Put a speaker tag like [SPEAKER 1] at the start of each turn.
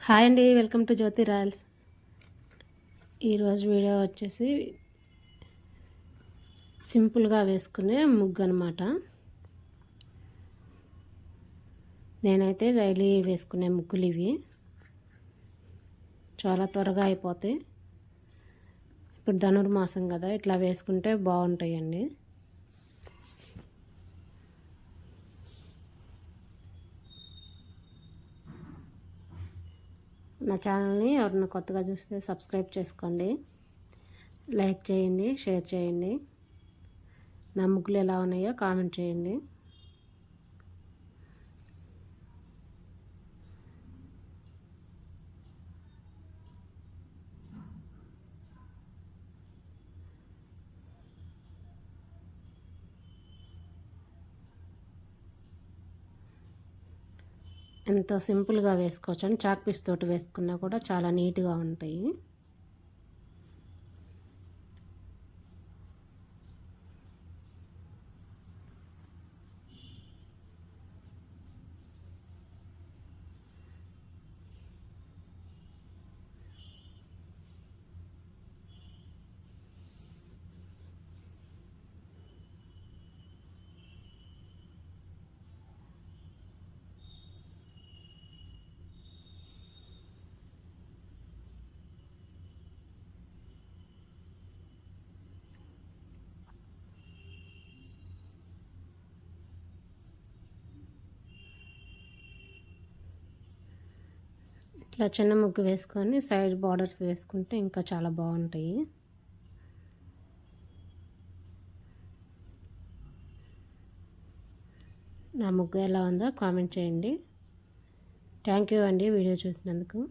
[SPEAKER 1] Hi అండి, welcome to Jyothi Royals. ఈరోజు video వచ్చేసి సింపుల్గా వేసుకునే ముగ్గు అనమాట. నేనైతే డైలీ వేసుకునే ముగ్గులు ఇవి. చాలా త్వరగా అయిపోతాయి. ఇప్పుడు ధనుర్మాసం కదా, ఇట్లా వేసుకుంటే బాగుంటాయండి. నా ఛానల్ని ఎవరైనా కొత్తగా చూస్తే సబ్స్క్రైబ్ చేసుకోండి, లైక్ చేయండి, షేర్ చేయండి. నా ముగ్గులు ఎలా ఉన్నాయో కామెంట్ చేయండి. ఎంతో సింపుల్గా వేసుకోవచ్చు అండి. చాక్ పీస్ తోటి వేసుకున్నా కూడా చాలా నీట్గా ఉంటాయి. ఇట్లా చిన్న ముగ్గు వేసుకొని సైడ్ బార్డర్స్ వేసుకుంటే ఇంకా చాలా బాగుంటాయి. నా ముగ్గు ఎలా ఉందో కామెంట్ చేయండి. థ్యాంక్ యూ అండి వీడియో చూసినందుకు.